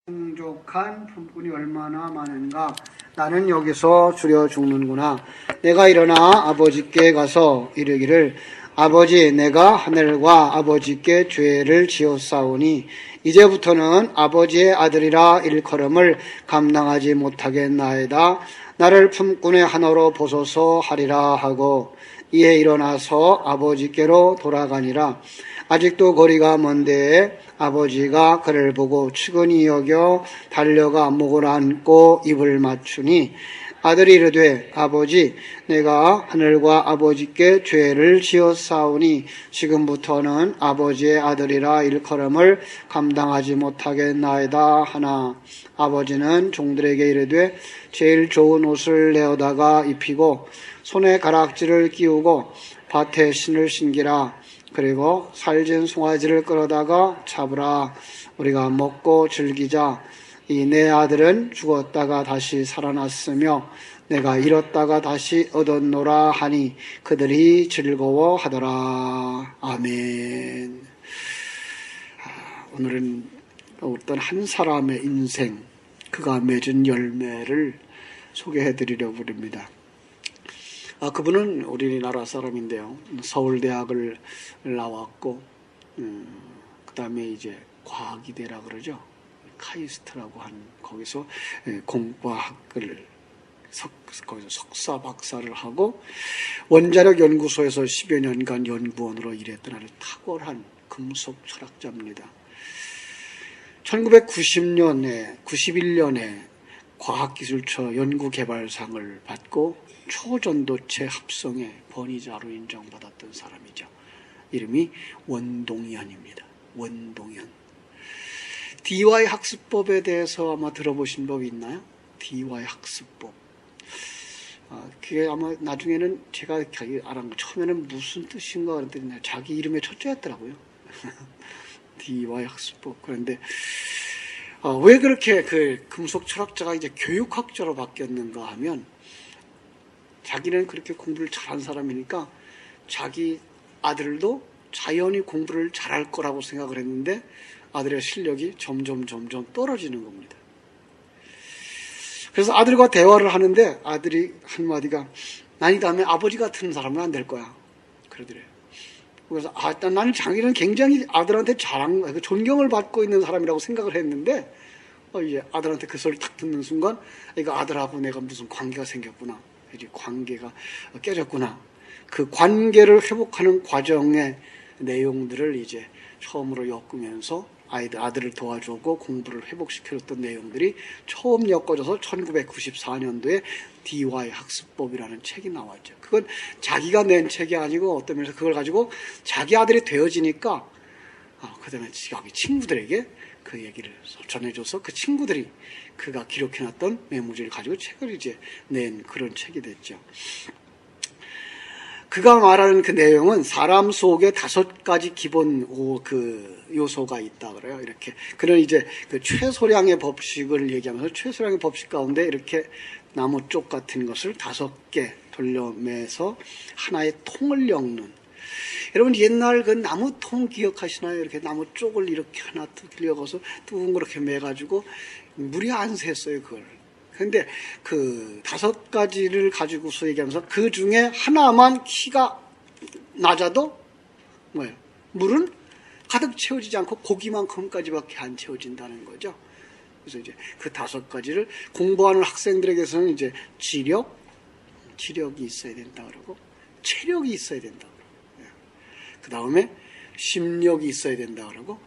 풍족한 품꾼이 얼마나 많은가. 나는 여기서 줄여 죽는구나. 내가 일어나 아버지께 가서 이르기를 아버지, 내가 하늘과 아버지께 죄를 지었사오니 이제부터는 아버지의 아들이라 일컬음을 감당하지 못하겠나이다. 나를 품꾼의 하나로 보소서 하리라 하고 이에 일어나서 아버지께로 돌아가니라. 아직도 거리가 먼데 아버지가 그를 보고 측은히 여겨 달려가 목을 안고 입을 맞추니 아들이 이르되 아버지, 내가 하늘과 아버지께 죄를 지었사오니 지금부터는 아버지의 아들이라 일컬음을 감당하지 못하겠나이다 하나 아버지는 종들에게 이르되 제일 좋은 옷을 내어다가 입히고 손에 가락지를 끼우고 밭에 신을 신기라. 그리고 살진 송아지를 끌어다가 잡으라. 우리가 먹고 즐기자. 이 내 아들은 죽었다가 다시 살아났으며 내가 잃었다가 다시 얻었노라 하니 그들이 즐거워하더라. 아멘. 오늘은 어떤 한 사람의 인생, 그가 맺은 열매를 소개해드리려고 합니다. 그분은 우리나라 사람인데요. 서울대학을 나왔고, 그 다음에 이제 과학이대라 그러죠. 카이스트라고 한, 거기서 공과학을, 거기서 석사, 박사를 하고, 원자력 연구소에서 10여 년간 연구원으로 일했던 아주 탁월한 금속 철학자입니다. 1990년에, 91년에 과학기술처 연구개발상을 받고, 초전도체 합성의 권위자로 인정받았던 사람이죠. 이름이 원동현입니다. 원동현. DY 학습법에 대해서 아마 들어보신 법 있나요? DY 학습법. 그게 아마 나중에는 제가 알았는 거, 처음에는 무슨 뜻인가 그랬더니 자기 이름의 첫째였더라고요. DY 학습법. 그런데 왜 그렇게 그 금속 철학자가 이제 교육학자로 바뀌었는가 하면, 자기는 그렇게 공부를 잘한 사람이니까 자기 아들도 자연히 공부를 잘할 거라고 생각을 했는데 아들의 실력이 점점 떨어지는 겁니다. 그래서 아들과 대화를 하는데 아들이 한마디가 난 이 다음에 아버지 같은 사람은 안 될 거야. 그러더래요. 그래서 나는 자기는 굉장히 아들한테 존경을 받고 있는 사람이라고 생각을 했는데 이제 아들한테 그 소리를 딱 듣는 순간 이거 아들하고 내가 무슨 관계가 생겼구나. 이제 관계가 깨졌구나. 그 관계를 회복하는 과정의 내용들을 이제 처음으로 엮으면서 아들을 도와주고 공부를 회복시켜줬던 내용들이 처음 엮어져서 1994년도에 DY 학습법이라는 책이 나왔죠. 그건 자기가 낸 책이 아니고 어떤 면에서 그걸 가지고 자기 아들이 되어지니까 그 다음에 자기 친구들에게 그 얘기를 전해줘서 그 친구들이 그가 기록해놨던 메모지를 가지고 책을 이제 낸 그런 책이 됐죠. 그가 말하는 그 내용은 사람 속에 5가지 기본 그 요소가 있다 그래요. 이렇게 그는 이제 그 최소량의 법칙을 얘기하면서 최소량의 법칙 가운데 이렇게 나무 쪽 같은 것을 5개 돌려매서 하나의 통을 엮는. 여러분 옛날 그 나무통 기억하시나요? 이렇게 나무 쪽을 이렇게 하나 들려가서 둥그렇게 매가지고 물이 안 샜어요 그걸. 근데 그 5가지를 가지고서 얘기하면서 그 중에 하나만 키가 낮아도 물은 가득 채워지지 않고 고기만큼까지밖에 안 채워진다는 거죠. 그래서 이제 그 5가지를 공부하는 학생들에게서는 이제 지력이 있어야 된다 그러고 체력이 있어야 된다 그러고 그 다음에 심력이 있어야 된다 그러고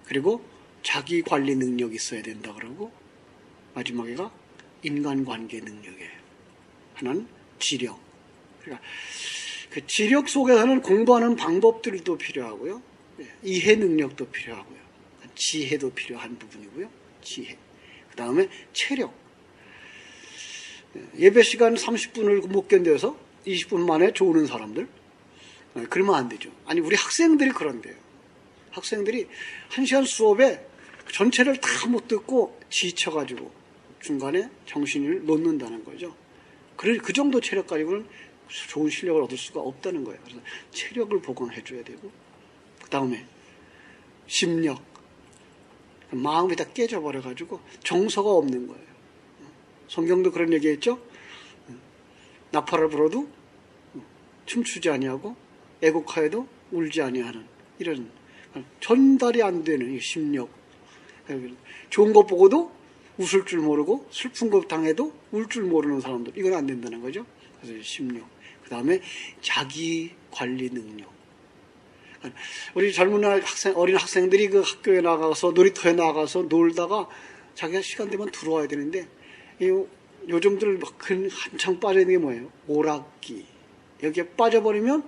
그리고 자기 관리 능력이 있어야 된다 그러고 마지막에가 인간관계 능력이에요. 하나는 지력. 그러니까 그 지력 속에서는 공부하는 방법들도 필요하고요. 이해 능력도 필요하고요. 지혜도 필요한 부분이고요. 지혜. 그 다음에 체력. 예배 시간 30분을 못 견뎌서 20분 만에 조는 사람들. 그러면 안 되죠. 아니 우리 학생들이 그런데요. 학생들이 1시간 수업에 전체를 다 못 듣고 지쳐가지고 중간에 정신을 놓는다는 거죠. 그 정도 체력 가지고는 좋은 실력을 얻을 수가 없다는 거예요. 그래서 체력을 보강해줘야 되고 그 다음에 심력. 마음이 다 깨져버려가지고 정서가 없는 거예요. 성경도 그런 얘기했죠. 나팔을 불어도 춤추지 아니하고 애곡하여도 울지 아니하는 이런 전달이 안 되는 심력. 좋은 것 보고도 웃을 줄 모르고 슬픈 것 당해도 울 줄 모르는 사람들, 이건 안 된다는 거죠. 그래서 심력. 그 다음에 자기 관리 능력. 우리 젊은 어린 학생들이 그 학교에 나가서 놀이터에 나가서 놀다가 자기가 시간 되면 들어와야 되는데, 요즘들 한창 빠져있는 게 뭐예요? 오락기. 여기에 빠져버리면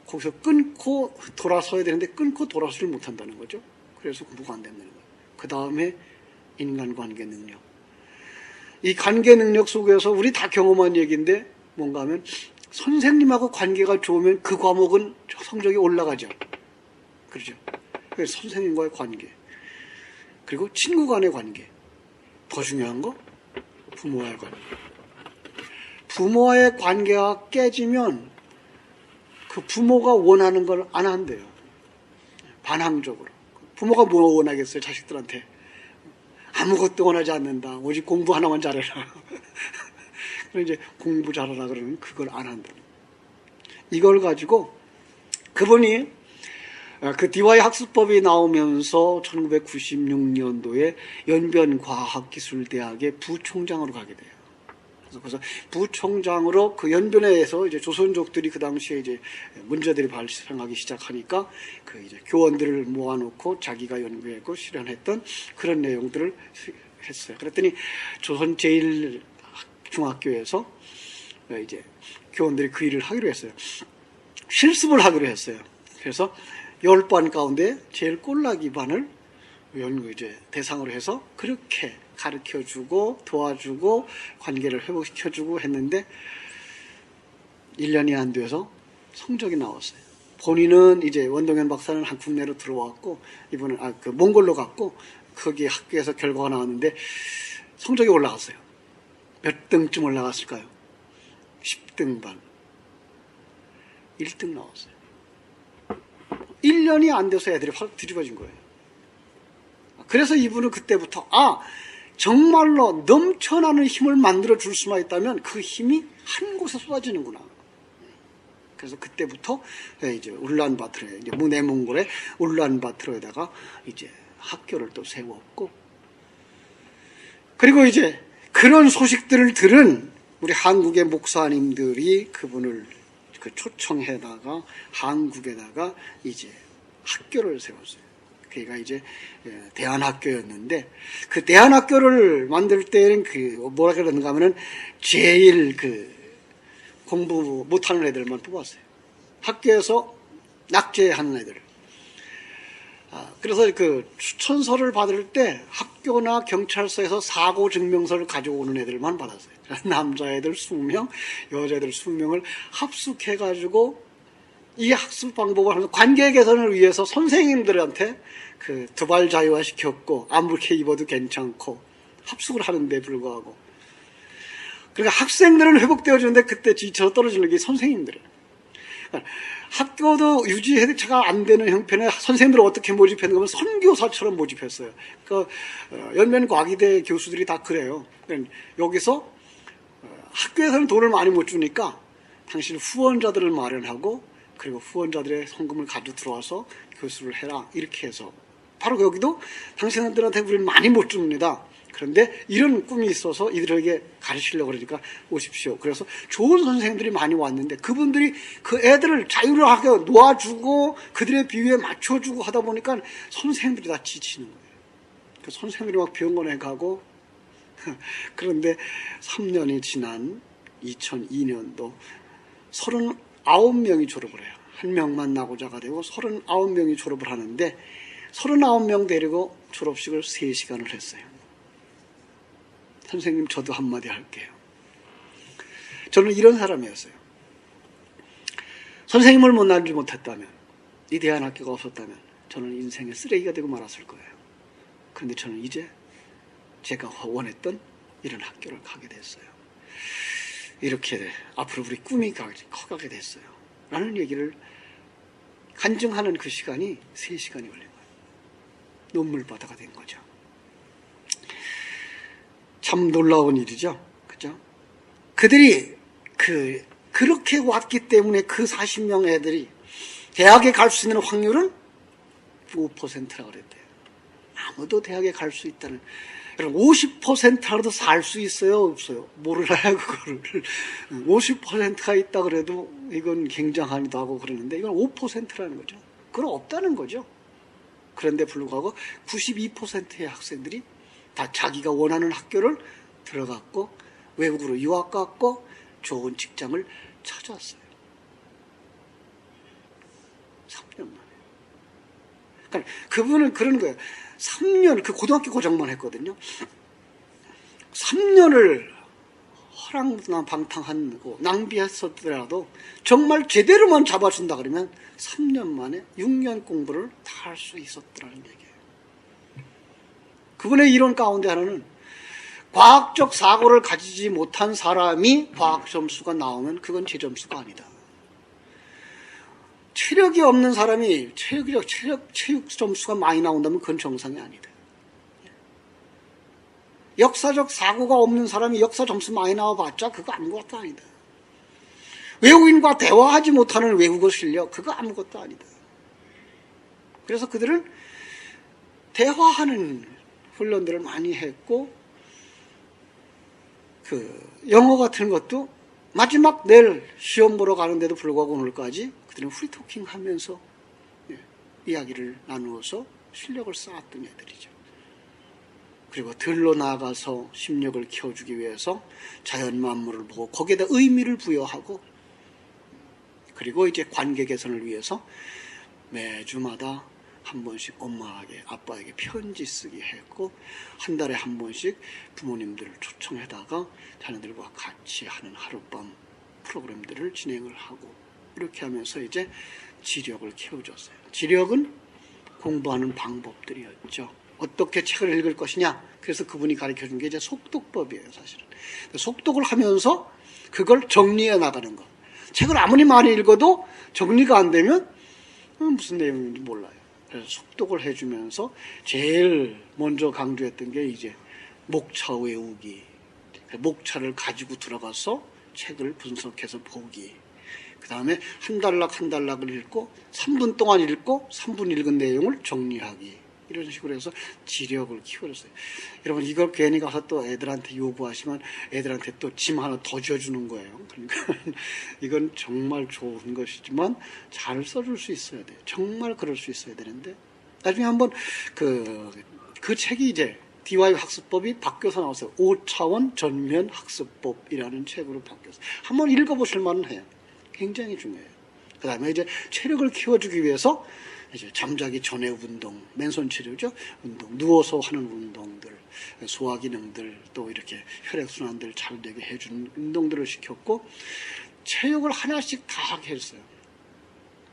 거기서 끊고 돌아서야 되는데 끊고 돌아서질 못한다는 거죠. 그래서 공부가 안 된다는 거예요. 그 다음에 인간관계 능력. 이 관계 능력 속에서 우리 다 경험한 얘기인데 뭔가 하면 선생님하고 관계가 좋으면 그 과목은 성적이 올라가죠. 그렇죠. 그래서 선생님과의 관계, 그리고 친구 간의 관계, 더 중요한 거 부모와의 관계. 부모와의 관계가 깨지면 그 부모가 원하는 걸 안 한대요. 반항적으로. 부모가 뭐 원하겠어요, 자식들한테. 아무것도 원하지 않는다. 오직 공부 하나만 잘해라. 그럼 이제 공부 잘하라 그러면 그걸 안 한다. 이걸 가지고 그분이 그 디와이 학습법이 나오면서 1996년도에 연변과학기술대학의 부총장으로 가게 돼요. 그래서 부총장으로 그 연변에서 이제 조선족들이 그 당시에 이제 문제들이 발생하기 시작하니까 그 이제 교원들을 모아놓고 자기가 연구했고 실현했던 그런 내용들을 했어요. 그랬더니 조선 제1중학교에서 이제 교원들이 그 일을 하기로 했어요. 실습을 하기로 했어요. 그래서 10반 가운데 제일 꼴라기 반을 연구 이제 대상으로 해서 그렇게 가르쳐주고 도와주고 관계를 회복시켜주고 했는데 1년이 안 돼서 성적이 나왔어요. 본인은 이제 원동현 박사는 국내로 들어왔고 이분은 그 몽골로 갔고 거기 학교에서 결과가 나왔는데 성적이 올라갔어요. 몇 등쯤 올라갔을까요? 10등반. 1등 나왔어요. 1년이 안 돼서 애들이 확 뒤집어진 거예요. 그래서 이분은 그때부터 정말로 넘쳐나는 힘을 만들어 줄 수만 있다면 그 힘이 한 곳에 쏟아지는구나. 그래서 그때부터 이제 울란바토르에, 이제 내몽골의 울란바토르에다가 이제 학교를 또 세웠고, 그리고 이제 그런 소식들을 들은 우리 한국의 목사님들이 그분을 초청해다가 한국에다가 이제 학교를 세웠어요. 그가 이제 대안학교였는데 그 대안학교를 만들 때는 뭐라 그러는가 하면은 제일 공부 못하는 애들만 뽑았어요. 학교에서 낙제하는 애들. 그래서 그 추천서를 받을 때 학교나 경찰서에서 사고 증명서를 가져오는 애들만 받았어요. 남자애들 20명, 여자애들 20명을 합숙해가지고 이 학습 방법을 하면서 관계 개선을 위해서 선생님들한테 두발 자유화 시켰고 아무렇게 입어도 괜찮고 합숙을 하는데 불구하고, 그러니까 학생들은 회복되어주는데 그때 지쳐서 떨어지는 게 선생님들이에요. 그러니까 학교도 유지해체가 안 되는 형편에 선생님들을 어떻게 모집했는가 하면 선교사처럼 모집했어요. 연면과기대 교수들이 다 그래요. 그러니까 여기서 학교에서는 돈을 많이 못 주니까 당신 후원자들을 마련하고 그리고 후원자들의 성금을 가지고 들어와서 교수를 해라, 이렇게 해서 바로 여기도 당신들한테 우리는 많이 못 줍니다. 그런데 이런 꿈이 있어서 이들에게 가르치려고 그러니까 오십시오. 그래서 좋은 선생님들이 많이 왔는데 그분들이 그 애들을 자유하게 놓아주고 그들의 비위에 맞춰주고 하다 보니까 선생님들이 다 지치는 거예요. 그 선생님들이 막 병원에 가고 그런데 3년이 지난 2002년도 39명이 졸업을 해요. 한 명만 낙오자가 되고 39명이 졸업을 하는데 39명 데리고 졸업식을 3시간을 했어요. 선생님, 저도 한마디 할게요. 저는 이런 사람이었어요. 선생님을 만나지 못했다면, 이 대안학교가 없었다면 저는 인생의 쓰레기가 되고 말았을 거예요. 그런데 저는 이제 제가 원했던 이런 학교를 가게 됐어요. 이렇게 앞으로 우리 꿈이 커가게 됐어요. 라는 얘기를 간증하는 그 시간이 3시간이 걸린 거예요. 눈물바다가 된 거죠. 참 놀라운 일이죠. 그죠? 그들이 그렇게 왔기 때문에 그 40명 애들이 대학에 갈 수 있는 확률은 5%라고 그랬대요. 아무도 대학에 갈 수 있다는. 여러분, 50%라도 살 수 있어요? 없어요? 모르나요, 그거를. 50%가 있다 그래도 이건 굉장하기도 하고 그러는데, 이건 5%라는 거죠. 그건 없다는 거죠. 그런데 불구하고 92%의 학생들이 다 자기가 원하는 학교를 들어갔고, 외국으로 유학 갔고, 좋은 직장을 찾았어요. 3년 만에. 그러니까 그분은 그러는 거예요. 3년, 그 고등학교 고정만 했거든요. 3년을 허랑방탕하고 낭비했었더라도 정말 제대로만 잡아준다 그러면 3년 만에 6년 공부를 다 할 수 있었더라는 얘기예요. 그분의 이론 가운데 하나는 과학적 사고를 가지지 못한 사람이 과학 점수가 나오면 그건 제 점수가 아니다. 체력이 없는 사람이 체육 점수가 많이 나온다면 그건 정상이 아니다. 역사적 사고가 없는 사람이 역사 점수 많이 나와봤자 그거 아무것도 아니다. 외국인과 대화하지 못하는 외국어 실력, 그거 아무것도 아니다. 그래서 그들은 대화하는 훈련들을 많이 했고, 영어 같은 것도 마지막 내일 시험 보러 가는데도 불구하고 오늘까지 그들은 프리토킹 하면서 이야기를 나누어서 실력을 쌓았던 애들이죠. 그리고 들로 나가서 심력을 키워주기 위해서 자연 만물을 보고 거기에다 의미를 부여하고, 그리고 이제 관계 개선을 위해서 매주마다 한 번씩 엄마에게, 아빠에게 편지 쓰기 했고, 한 달에 한 번씩 부모님들을 초청해다가 자녀들과 같이 하는 하룻밤 프로그램들을 진행을 하고, 이렇게 하면서 이제 지력을 키워줬어요. 지력은 공부하는 방법들이었죠. 어떻게 책을 읽을 것이냐. 그래서 그분이 가르쳐 준 게 이제 속독법이에요, 사실은. 속독을 하면서 그걸 정리해 나가는 것. 책을 아무리 많이 읽어도 정리가 안 되면 무슨 내용인지 몰라요. 그래서 속독을 해주면서 제일 먼저 강조했던 게 이제 목차 외우기. 목차를 가지고 들어가서 책을 분석해서 보기. 그 다음에 한 단락을 읽고 3분 동안 읽고 3분 읽은 내용을 정리하기. 이런 식으로 해서 지력을 키워줬어요. 여러분, 이걸 괜히 가서 또 애들한테 요구하시면 애들한테 또 짐 하나 더 지어주는 거예요. 그러니까 이건 정말 좋은 것이지만 잘 써줄 수 있어야 돼요. 정말 그럴 수 있어야 되는데, 나중에 한번 그 책이 이제 DY 학습법이 바뀌어서 나왔어요. 5차원 전면 학습법이라는 책으로 바뀌었어요. 한번 읽어보실 만은 해요. 굉장히 중요해요. 그 다음에 이제 체력을 키워주기 위해서 이제 잠자기 전에 운동, 맨손 치료죠. 운동, 누워서 하는 운동들, 소화 기능들, 또 이렇게 혈액순환들 잘 되게 해주는 운동들을 시켰고, 체육을 하나씩 다 하게 했어요.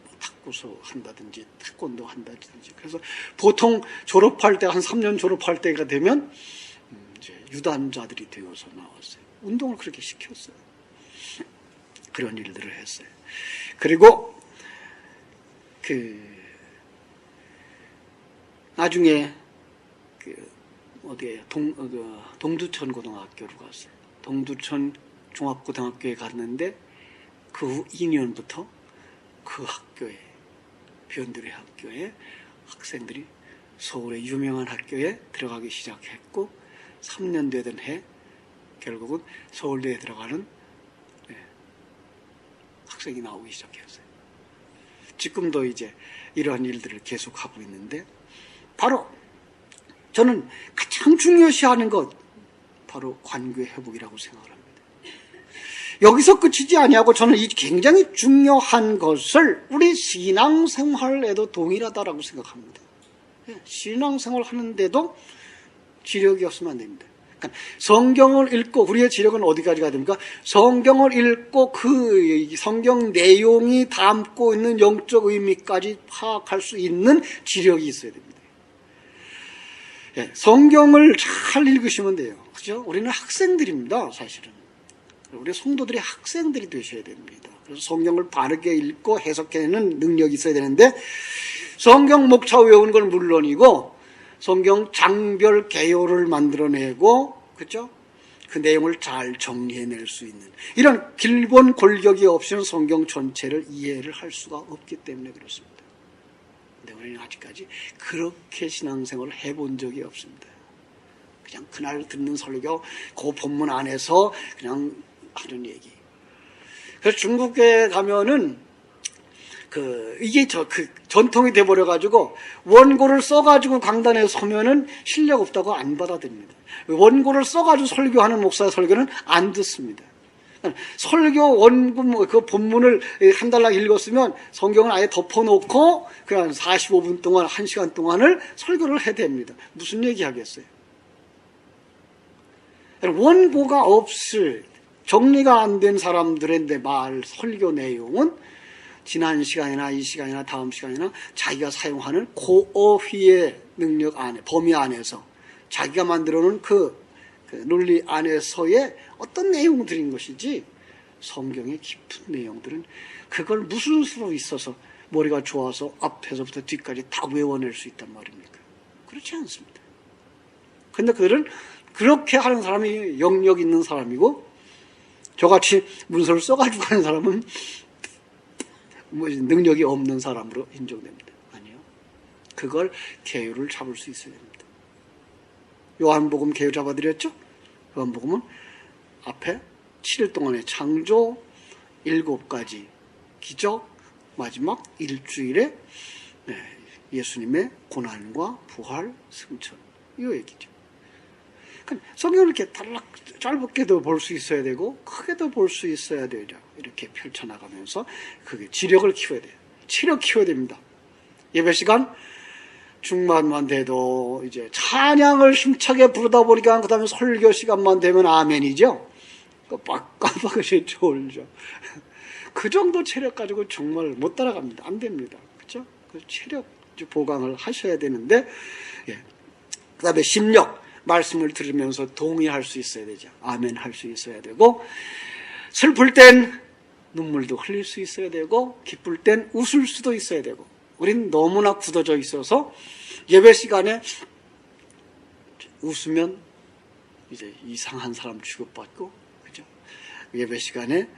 뭐 탁구소 한다든지, 태권도 한다든지. 그래서 보통 졸업할 때, 한 3년 졸업할 때가 되면 이제 유단자들이 되어서 나왔어요. 운동을 그렇게 시켰어요. 그런 일들을 했어요. 그리고 나중에 어디에 동두천 고등학교로 갔어요. 동두천 종합고등학교에 갔는데 그 후 2년부터 그 학교에, 변두리 학교에 학생들이 서울의 유명한 학교에 들어가기 시작했고, 3년 되던 해 결국은 서울대에 들어가는 학생이 나오기 시작했어요. 지금도 이제 이러한 일들을 계속하고 있는데, 바로 저는 가장 중요시하는 것, 바로 관계 회복이라고 생각을 합니다. 여기서 끝이지 아니하고 저는 이 굉장히 중요한 것을 우리 신앙생활에도 동일하다라고 생각합니다. 신앙생활 하는데도 지력이 없으면 안 됩니다. 그러니까 성경을 읽고, 우리의 지력은 어디까지가 됩니까? 성경을 읽고 그 성경 내용이 담고 있는 영적 의미까지 파악할 수 있는 지력이 있어야 됩니다. 성경을 잘 읽으시면 돼요. 그죠? 우리는 학생들입니다, 사실은. 우리 성도들이 학생들이 되셔야 됩니다. 그래서 성경을 바르게 읽고 해석해내는 능력이 있어야 되는데, 성경 목차 외우는 건 물론이고, 성경 장별 개요를 만들어내고, 그죠? 그 내용을 잘 정리해낼 수 있는 이런 기본 골격이 없이는 성경 전체를 이해를 할 수가 없기 때문에 그렇습니다. 근데 우리는 아직까지 그렇게 신앙생활을 해본 적이 없습니다. 그냥 그날 듣는 설교, 그 본문 안에서 그냥 하는 얘기. 그래서 중국에 가면은 이게 전통이 돼버려가지고 원고를 써가지고 강단에 서면은 실력 없다고 안 받아들입니다. 원고를 써가지고 설교하는 목사의 설교는 안 듣습니다. 설교 원고 그 본문을 한 달락 읽었으면 성경을 아예 덮어놓고 그냥 45분 동안 1시간 동안을 설교를 해야 됩니다. 무슨 얘기 하겠어요? 원고가 없을 정리가 안 된 사람들의 설교 내용은 지난 시간이나 이 시간이나 다음 시간이나 자기가 사용하는 고어휘의 능력 안에, 범위 안에서 자기가 만들어놓은 그 논리 안에서의 어떤 내용들인 것이지 성경의 깊은 내용들은 그걸 무슨 수로 있어서 머리가 좋아서 앞에서부터 뒤까지 다 외워낼 수 있단 말입니까? 그렇지 않습니다. 근데 그들은 그렇게 하는 사람이 영역 있는 사람이고 저같이 문서를 써가지고 하는 사람은 능력이 없는 사람으로 인정됩니다. 아니요. 그걸 계율을 잡을 수 있어야 됩니다. 요한복음 계율 잡아드렸죠? 요한복음은 앞에 7일 동안의 창조 7가지 기적, 마지막 일주일에 예수님의 고난과 부활, 승천 이 얘기죠. 성경을 이렇게 달락 짧게도 볼 수 있어야 되고 크게도 볼 수 있어야 되죠. 이렇게 펼쳐나가면서 그게 지력을 키워야 돼요. 체력 키워야 됩니다. 예배 시간 중반만 돼도 이제 찬양을 힘차게 부르다 보니까 그 다음에 설교 시간만 되면 아멘이죠. 깜빡이 졸죠. 그 정도 체력 가지고 정말 못 따라갑니다. 안 됩니다. 그렇죠? 그 체력 보강을 하셔야 되는데 그 다음에 심력 말씀을 들으면서 동의할 수 있어야 되죠. 아멘 할 수 있어야 되고 슬플 땐 눈물도 흘릴 수 있어야 되고 기쁠 땐 웃을 수도 있어야 되고 우린 너무나 굳어져 있어서 예배 시간에 웃으면 이제 이상한 사람 취급받고 그죠? 예배 시간에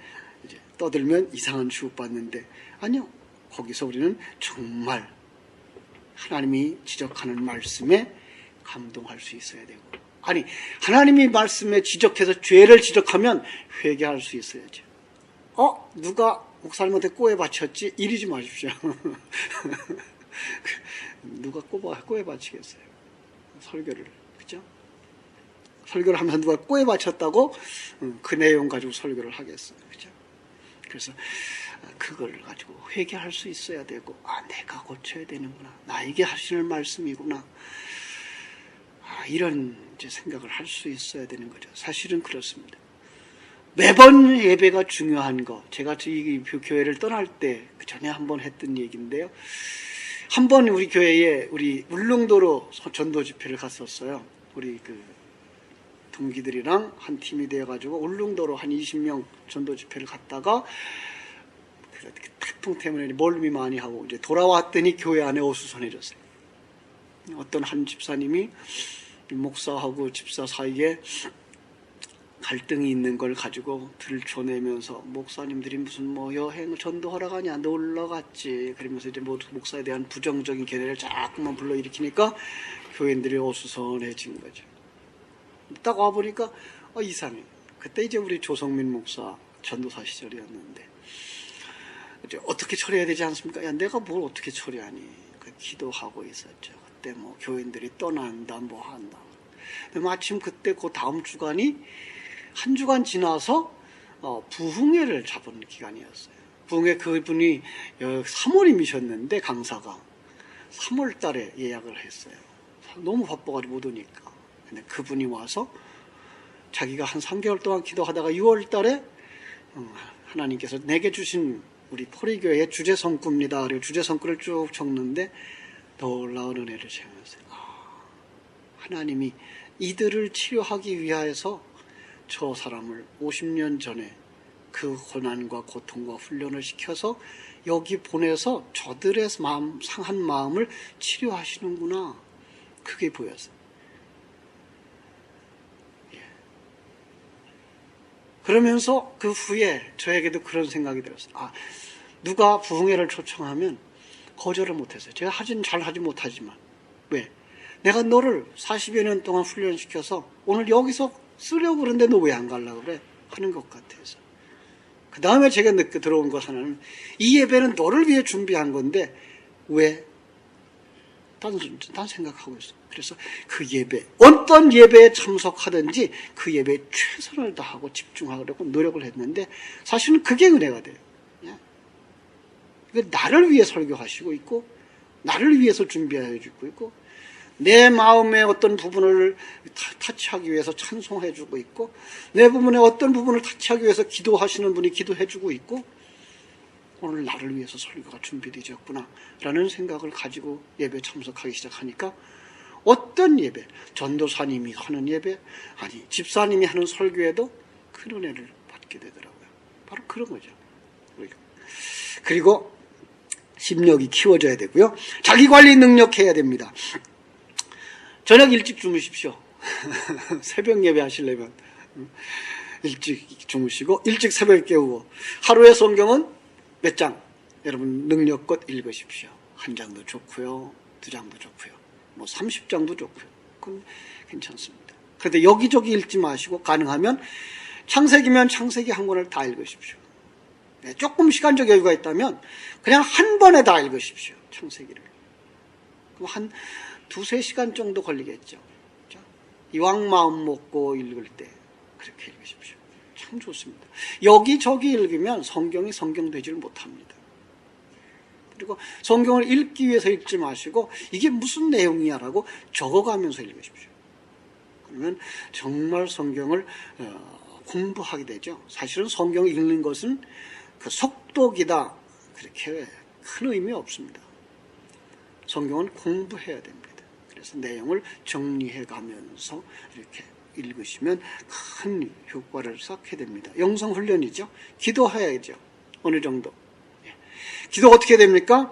이제 떠들면 이상한 취급받는데 아니요. 거기서 우리는 정말 하나님이 지적하는 말씀에 감동할 수 있어야 되고 아니 하나님이 말씀에 지적해서 죄를 지적하면 회개할 수 있어야죠. 누가 목사님한테 꼬에 바쳤지? 이러지 마십시오. 누가 꼬에 바치겠어요? 설교를 그죠? 설교를 하면서 누가 꼬에 바쳤다고 그 내용 가지고 설교를 하겠어요. 그죠? 그래서 그걸 가지고 회개할 수 있어야 되고 내가 고쳐야 되는구나. 나에게 하시는 말씀이구나. 이런 이제 생각을 할 수 있어야 되는 거죠. 사실은 그렇습니다. 매번 예배가 중요한 거. 제가 이 교회를 떠날 때 그 전에 한번 했던 얘기인데요. 한번 우리 교회에 우리 울릉도로 전도 집회를 갔었어요. 우리 동기들이랑 한 팀이 되어가지고 울릉도로 한 20명 전도 집회를 갔다가 태풍 때문에 멀미 많이 하고 이제 돌아왔더니 교회 안에 어수선해졌어요. 어떤 한 집사님이 목사하고 집사 사이에 갈등이 있는 걸 가지고 들춰내면서 목사님들이 무슨 여행 전도하러 가냐 놀러 갔지 그러면서 이제 목사에 대한 부정적인 견해를 자꾸만 불러일으키니까 교인들이 어수선해진 거죠. 딱 와보니까 이상해. 그때 이제 우리 조성민 목사 전도사 시절이었는데 이제 어떻게 처리해야 되지 않습니까? 내가 뭘 어떻게 처리하니? 기도하고 있었죠. 그때 교인들이 떠난다 한다. 마침 그때 그 다음 주간이 한 주간 지나서 부흥회를 잡은 기간이었어요. 부흥회 그분이 3월임이셨는데 강사가 3월 달에 예약을 했어요. 너무 바빠가지고 못 오니까. 근데 그분이 와서 자기가 한 3개월 동안 기도하다가 6월 달에 하나님께서 내게 주신 우리 포리교회의 주제성구입니다. 그리고 주제성구를 쭉 적는데 놀라운 은혜를 체험했어요. 하나님이 이들을 치료하기 위하여서 저 사람을 50년 전에 그 고난과 고통과 훈련을 시켜서 여기 보내서 저들의 상한 마음을 치료하시는구나. 그게 보였어요. 그러면서 그 후에 저에게도 그런 생각이 들었어요. 누가 부흥회를 초청하면 거절을 못했어요. 제가 잘 하지 못하지만. 왜? 내가 너를 40여 년 동안 훈련시켜서 오늘 여기서 쓰려고 그러는데 너 왜 안 가려고 그래? 하는 것 같아서. 그 다음에 제가 느껴 들어온 것 하나는, 이 예배는 너를 위해 준비한 건데 왜? 딴 생각하고 있어. 그래서 그 예배, 어떤 예배에 참석하든지 그 예배에 최선을 다하고 집중하려고 노력을 했는데, 사실은 그게 은혜가 돼요. 나를 위해 설교하시고 있고, 나를 위해서 준비해 주고 있고, 내 마음의 어떤 부분을 타치하기 위해서 찬송해 주고 있고, 내 부분의 어떤 부분을 타치하기 위해서 기도하시는 분이 기도해 주고 있고, 오늘 나를 위해서 설교가 준비되었구나 라는 생각을 가지고 예배에 참석하기 시작하니까, 어떤 예배, 전도사님이 하는 예배, 아니 집사님이 하는 설교에도 큰 은혜를 받게 되더라고요. 바로 그런 거죠. 그리고 심력이 키워져야 되고요. 자기관리 능력해야 됩니다. 저녁 일찍 주무십시오. 새벽 예배 하시려면 일찍 주무시고 일찍 새벽에 깨우고, 하루의 성경은 몇 장? 여러분 능력껏 읽으십시오. 한 장도 좋고요, 두 장도 좋고요, 뭐 30장도 좋고요. 그건 괜찮습니다. 그런데 여기저기 읽지 마시고 가능하면 창세기면 창세기 한 권을 다 읽으십시오. 조금 시간적 여유가 있다면 그냥 한 번에 다 읽으십시오. 창세기를. 그럼 한 2-3시간 정도 걸리겠죠. 이왕 마음 먹고 읽을 때 그렇게 읽으십시오. 참 좋습니다. 여기저기 읽으면 성경이 성경되지를 못합니다. 그리고 성경을 읽기 위해서 읽지 마시고 이게 무슨 내용이야 라고 적어가면서 읽으십시오. 그러면 정말 성경을 공부하게 되죠. 사실은 성경을 읽는 것은 그 속독이다, 그렇게 큰 의미 없습니다. 성경은 공부해야 됩니다. 그래서 내용을 정리해 가면서 이렇게 읽으시면 큰 효과를 쌓게 됩니다. 영성훈련이죠. 기도해야죠. 어느 정도. 기도 어떻게 됩니까?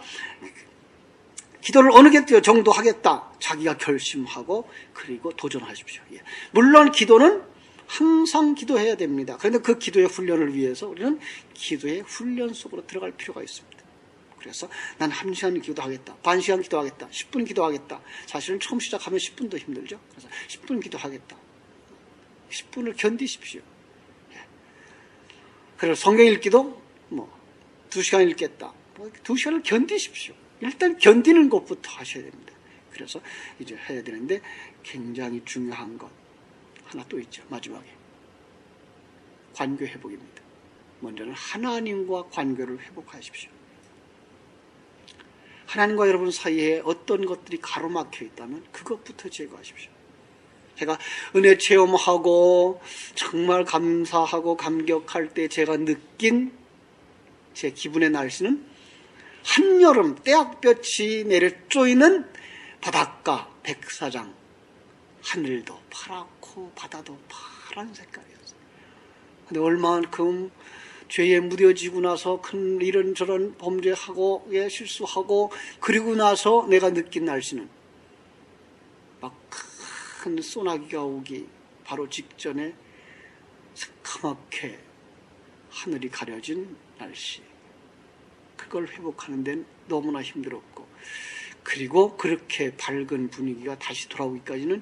기도를 어느 정도 하겠다. 자기가 결심하고 그리고 도전하십시오. 물론 기도는 항상 기도해야 됩니다. 그런데 그 기도의 훈련을 위해서 우리는 기도의 훈련 속으로 들어갈 필요가 있습니다. 그래서 난 1시간 기도하겠다, 반 시간 기도하겠다, 10분 기도하겠다. 사실은 처음 시작하면 10분도 힘들죠. 그래서 10분 기도하겠다. 10분을 견디십시오. 그래서 성경 읽기도 2시간 읽겠다. 2시간을 견디십시오. 일단 견디는 것부터 하셔야 됩니다. 그래서 이제 해야 되는데, 굉장히 중요한 것 하나 또 있죠. 마지막에 관계 회복입니다. 먼저는 하나님과 관계를 회복하십시오. 하나님과 여러분 사이에 어떤 것들이 가로막혀 있다면 그것부터 제거하십시오. 제가 은혜 체험하고 정말 감사하고 감격할 때 제가 느낀 제 기분의 날씨는 한여름 떼약볕이 내려 쪼이는 바닷가 백사장, 하늘도 파랗고 바다도 파란 색깔이었어요. 근데 얼마만큼 죄에 무뎌지고 나서 큰 이런저런 범죄하고 실수하고 그리고 나서 내가 느낀 날씨는 막 큰 소나기가 오기 바로 직전에 새카맣게 하늘이 가려진 날씨. 그걸 회복하는 데는 너무나 힘들었고, 그리고 그렇게 밝은 분위기가 다시 돌아오기까지는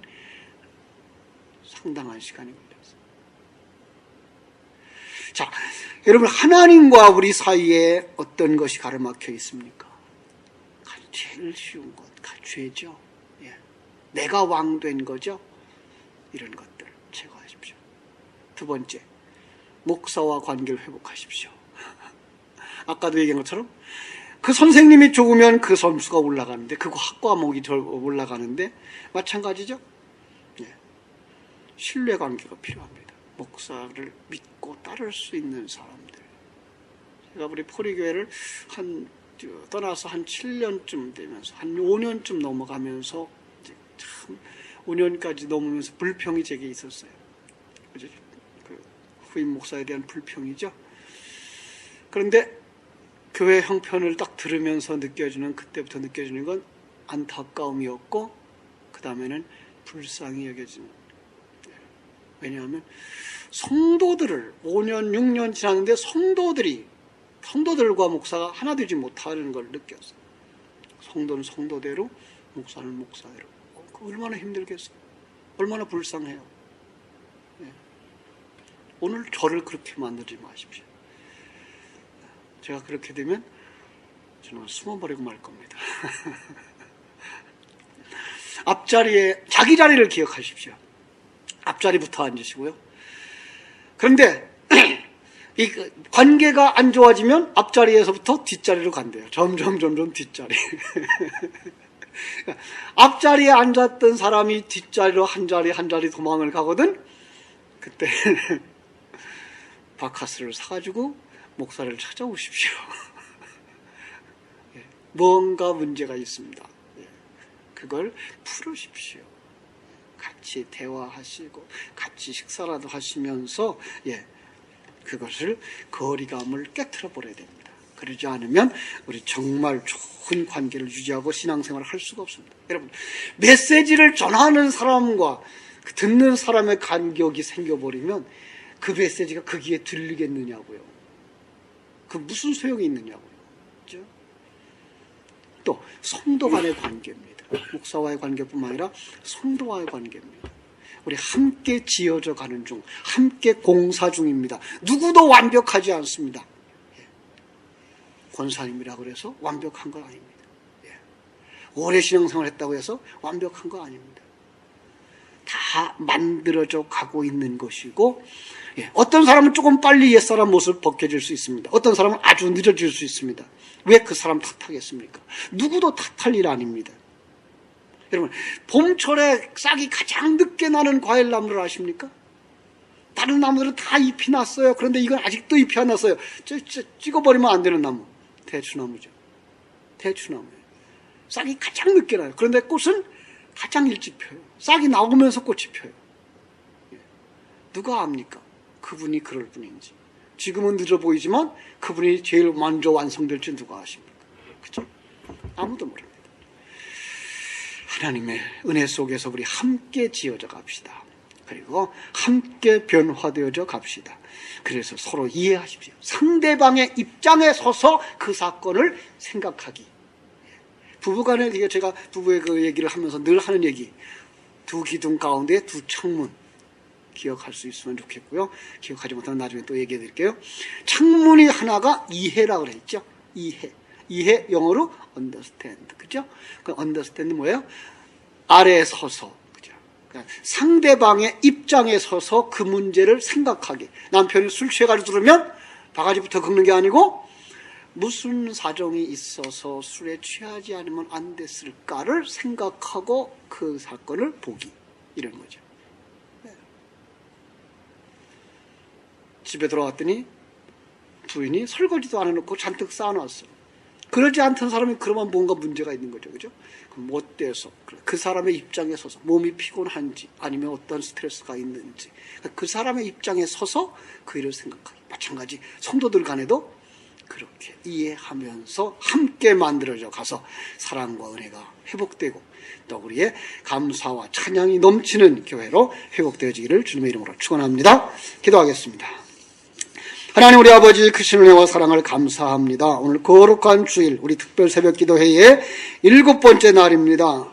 상당한 시간이 걸렸어요. 자, 여러분, 하나님과 우리 사이에 어떤 것이 가로막혀 있습니까? 제일 쉬운 것, 죄죠. 내가 왕된 거죠. 이런 것들 제거하십시오. 두 번째, 목사와 관계를 회복하십시오. 아까도 얘기한 것처럼 그 선생님이 죽으면 그 점수가 올라가는데, 그 학과 과목이 올라가는데 마찬가지죠. 신뢰관계가 필요합니다. 목사를 믿고 따를 수 있는 사람들. 제가 우리 포리교회를 떠나서 한 7년쯤 되면서, 한 5년쯤 넘어가면서, 참 5년까지 넘으면서 불평이 제게 있었어요. 그 후임 목사에 대한 불평이죠. 그런데 교회 형편을 딱 들으면서 그때부터 느껴지는 건 안타까움이었고, 그 다음에는 불쌍히 여겨지는. 왜냐하면 성도들을 5년, 6년 지났는데 성도들과 목사가 하나 되지 못하는 걸 느꼈어요. 성도는 성도대로, 목사는 목사대로. 얼마나 힘들겠어요. 얼마나 불쌍해요. 네. 오늘 저를 그렇게 만들지 마십시오. 제가 그렇게 되면 저는 숨어버리고 말 겁니다. 앞자리에 자기 자리를 기억하십시오. 앞자리부터 앉으시고요. 그런데 이 관계가 안 좋아지면 앞자리에서부터 뒷자리로 간대요. 점점 뒷자리. 앞자리에 앉았던 사람이 뒷자리로 한 자리 도망을 가거든. 그때 바카스를 사가지고 목사를 찾아오십시오. 뭔가 문제가 있습니다. 그걸 풀으십시오. 같이 대화하시고 같이 식사라도 하시면서 그것을 거리감을 깨트려 버려야 됩니다. 그러지 않으면 우리 정말 좋은 관계를 유지하고 신앙생활을 할 수가 없습니다. 여러분, 메시지를 전하는 사람과 듣는 사람의 간격이 생겨버리면 그 메시지가 그 귀에 들리겠느냐고요. 그 무슨 소용이 있느냐고요. 그렇죠? 또 성도 간의 관계입니다. 목사와의 관계뿐만 아니라 성도와의 관계입니다. 우리 함께 지어져 가는 중, 함께 공사 중입니다. 누구도 완벽하지 않습니다. 권사님이라고 해서 완벽한 건 아닙니다. 오래 신앙생활 했다고 해서 완벽한 건 아닙니다. 다 만들어져 가고 있는 것이고, 어떤 사람은 조금 빨리 옛사람 모습 벗겨질 수 있습니다. 어떤 사람은 아주 늦어질 수 있습니다. 왜 그 사람 탓하겠습니까? 누구도 탓할 일 아닙니다. 여러분, 봄철에 싹이 가장 늦게 나는 과일나무를 아십니까? 다른 나무들은 다 잎이 났어요. 그런데 이건 아직도 잎이 안 났어요. 찍어버리면 안 되는 나무. 대추나무죠. 대추나무예요. 싹이 가장 늦게 나요. 그런데 꽃은 가장 일찍 펴요. 싹이 나오면서 꽃이 펴요. 누가 압니까? 그분이 그럴 분인지. 지금은 늦어 보이지만 그분이 제일 먼저 완성될지 누가 아십니까? 그죠? 아무도 모릅니다. 하나님의 은혜 속에서 우리 함께 지어져 갑시다. 그리고 함께 변화되어져 갑시다. 그래서 서로 이해하십시오. 상대방의 입장에 서서 그 사건을 생각하기. 부부간에, 이게 제가 부부의 그 얘기를 하면서 늘 하는 얘기. 두 기둥 가운데 두 창문. 기억할 수 있으면 좋겠고요. 기억하지 못하면 나중에 또 얘기해 드릴게요. 창문이 하나가 이해라고 그랬죠. 이해, 영어로 understand. 그죠? 그 understand 뭐예요? 아래에 서서. 그죠? 그러니까 상대방의 입장에 서서 그 문제를 생각하게. 남편이 술 취해가지고 들으면 바가지부터 긁는 게 아니고 무슨 사정이 있어서 술에 취하지 않으면 안 됐을까를 생각하고 그 사건을 보기. 이런 거죠. 집에 들어왔더니 부인이 설거지도 안 해놓고 잔뜩 쌓아놨어. 그러지 않던 사람이 그러면 뭔가 문제가 있는 거죠. 그죠? 그럼 어때서? 그 사람의 입장에 서서 몸이 피곤한지 아니면 어떤 스트레스가 있는지 그 사람의 입장에 서서 그 일을 생각하기. 마찬가지 성도들 간에도 그렇게 이해하면서 함께 만들어져 가서 사랑과 은혜가 회복되고 또 우리의 감사와 찬양이 넘치는 교회로 회복되어지기를 주님의 이름으로 축원합니다. 기도하겠습니다. 하나님 우리 아버지 크신 은혜와 사랑을 감사합니다. 오늘 거룩한 주일 우리 특별 새벽 기도회의 7번째 날입니다.